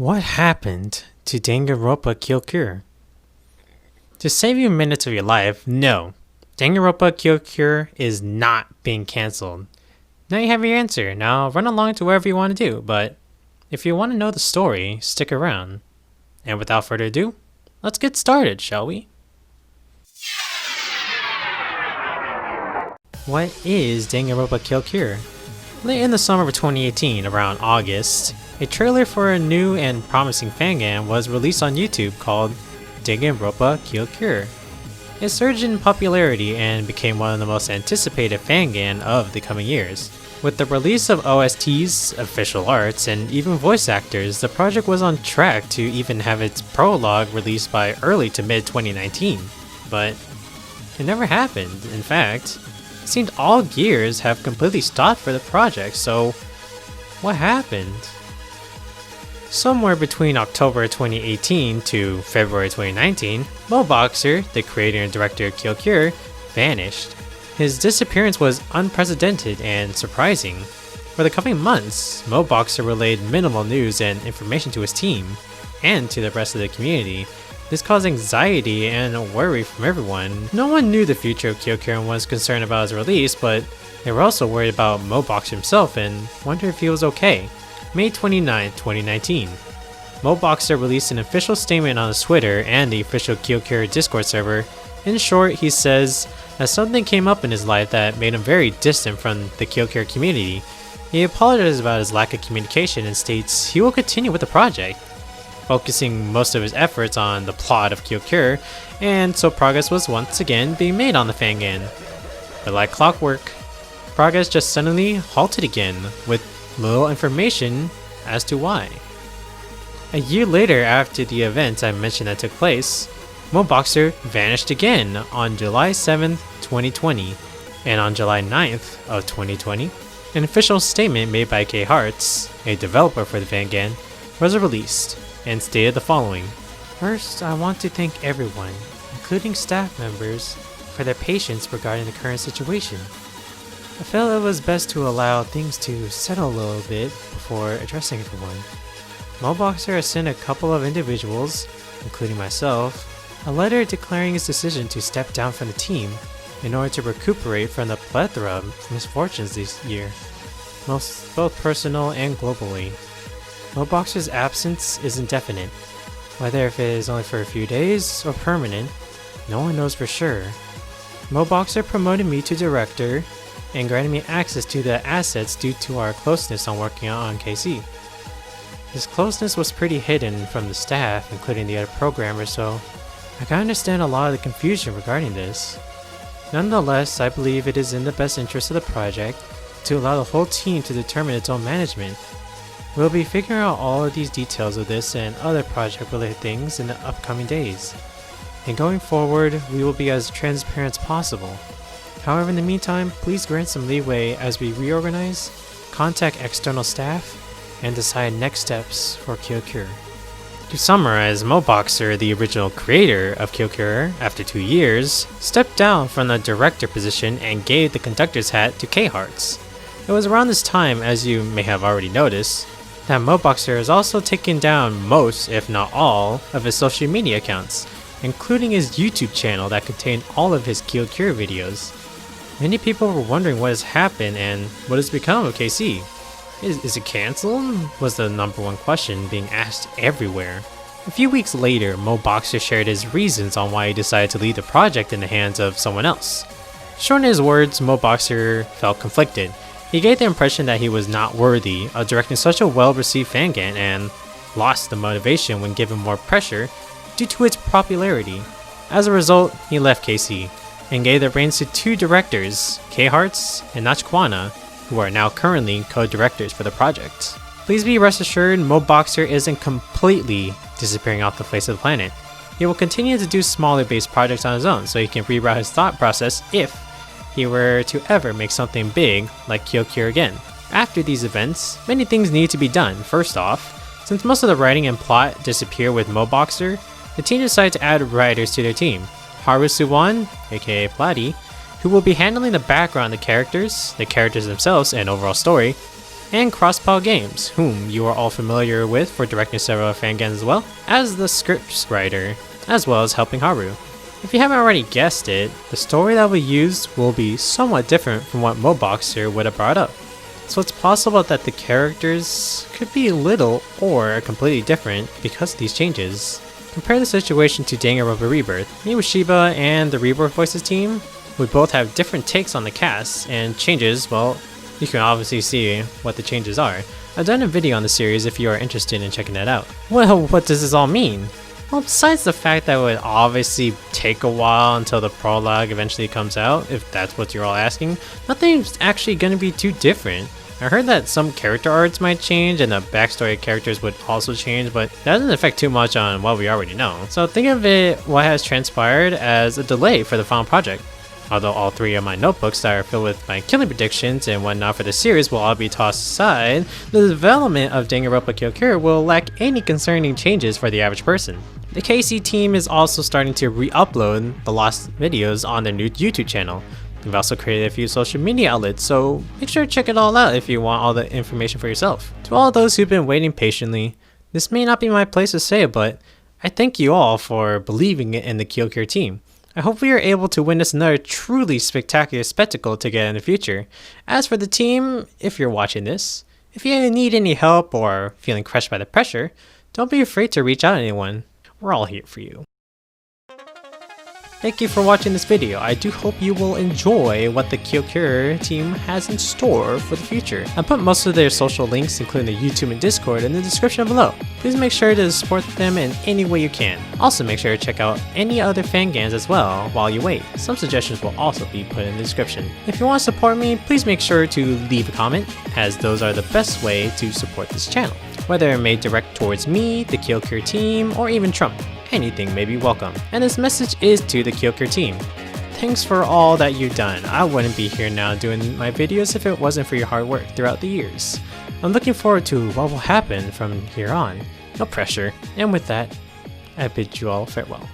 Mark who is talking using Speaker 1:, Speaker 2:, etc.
Speaker 1: What happened to Danganronpa Kill? To save you minutes of your life, no. Danganronpa Kill is not being cancelled. Now you have your answer. Now run along to wherever you want to do, but if you want to know the story, stick around. And without further ado, let's get started, shall we? What is Danganronpa Kill? Late in the summer of 2018, around August, a trailer for a new and promising fangame was released on YouTube called Danganronpa Kill. It surged in popularity and became one of the most anticipated fangame of the coming years. With the release of OSTs, official arts, and even voice actors, the project was on track to even have its prologue released by early to mid 2019. But it never happened. In fact, it seemed all gears have completely stopped for the project, so what happened? Somewhere between October 2018 to February 2019, Moboxer, the creator and director of Kill, vanished. His disappearance was unprecedented and surprising. For the coming months, Moboxer relayed minimal news and information to his team, and to the rest of the community. This caused anxiety and worry from everyone. No one knew the future of Kill and was concerned about his release, but they were also worried about Moboxer himself and wondered if he was okay. May 29, 2019. Moboxer released an official statement on his Twitter and the official Kill Discord server. In short, he says that something came up in his life that made him very distant from the Kill community. He apologizes about his lack of communication and states he will continue with the project, focusing most of his efforts on the plot of Kill, and so progress was once again being made on the fangame. But like clockwork, progress just suddenly halted again, with little information as to why. A year later, after the events I mentioned that took place, Moboxer vanished again on July 7th, 2020, and on July 9th of 2020, an official statement made by K Hearts, a developer for the fangame, was released and stated the following. First, I want to thank everyone, including staff members, for their patience regarding the current situation. I felt it was best to allow things to settle a little bit before addressing everyone. Moboxer has sent a couple of individuals, including myself, a letter declaring his decision to step down from the team in order to recuperate from the plethora of misfortunes this year, both personal and globally. Moboxer's absence is indefinite. Whether if it is only for a few days or permanent, no one knows for sure. Moboxer promoted me to director and granted me access to the assets due to our closeness on working on KC. This closeness was pretty hidden from the staff, including the other programmers, so I can understand a lot of the confusion regarding this. Nonetheless, I believe it is in the best interest of the project to allow the whole team to determine its own management. We'll be figuring out all of these details of this and other project-related things in the upcoming days. And going forward, we will be as transparent as possible. However, in the meantime, please grant some leeway as we reorganize, contact external staff, and decide next steps for Kill. To summarize, Moboxer, the original creator of Kill, after 2 years, stepped down from the director position and gave the conductor's hat to K Hearts. It was around this time, as you may have already noticed, that Moboxer has also taken down most, if not all, of his social media accounts, including his YouTube channel that contained all of his Kill videos. Many people were wondering what has happened and what has become of KC. Is it cancelled? Was the number one question being asked everywhere. A few weeks later, Moboxer shared his reasons on why he decided to leave the project in the hands of someone else. Short in his words, Moboxer felt conflicted. He gave the impression that he was not worthy of directing such a well-received fangame and lost the motivation when given more pressure due to its popularity. As a result, he left KC and gave the reins to 2 directors, K Hearts and Nachikwana, who are now currently co-directors for the project. Please be rest assured, Moboxer isn't completely disappearing off the face of the planet. He will continue to do smaller based projects on his own so he can reroute his thought process if he were to ever make something big like Kill again. After these events, many things need to be done. First off, since most of the writing and plot disappear with Moboxer, the team decided to add writers to their team. Haru Suwon, aka Platy, who will be handling the background of the characters themselves, and overall story, and Crosspal Games, whom you are all familiar with for directing several fangams as well, as the scripts writer, as well as helping Haru. If you haven't already guessed it, the story that we used will be somewhat different from what Moboxer would have brought up. So it's possible that the characters could be little or completely different because of these changes. Compare the situation to Danganronpa Rebirth. Me with Shiba and the Rebirth Voices team would both have different takes on the cast, and changes, well, you can obviously see what the changes are. I've done a video on the series if you are interested in checking that out. Well, what does this all mean? Well, besides the fact that it would obviously take a while until the prologue eventually comes out, if that's what you're all asking, nothing's actually going to be too different. I heard that some character arts might change and the backstory of characters would also change, but that doesn't affect too much on what we already know. So think of it, what has transpired, as a delay for the final project. Although all 3 of my notebooks that are filled with my killing predictions and whatnot for the series will all be tossed aside, the development of Danganronpa Kill will lack any concerning changes for the average person. The KC team is also starting to re-upload the lost videos on their new YouTube channel. They've also created a few social media outlets, so make sure to check it all out if you want all the information for yourself. To all those who've been waiting patiently, this may not be my place to say it, but I thank you all for believing in the Kill team. I hope we are able to witness another truly spectacular spectacle together in the future. As for the team, if you're watching this, if you need any help or feeling crushed by the pressure, don't be afraid to reach out to anyone. We're all here for you. Thank you for watching this video. I do hope you will enjoy what the Kill team has in store for the future. I put most of their social links, including the YouTube and Discord, in the description below. Please make sure to support them in any way you can. Also make sure to check out any other fangams as well while you wait. Some suggestions will also be put in the description. If you want to support me, please make sure to leave a comment, as those are the best way to support this channel. Whether made direct towards me, the Kill team, or even Trump. Anything may be welcome. And this message is to the Kill team. Thanks for all that you've done. I wouldn't be here now doing my videos if it wasn't for your hard work throughout the years. I'm looking forward to what will happen from here on. No pressure. And with that, I bid you all farewell.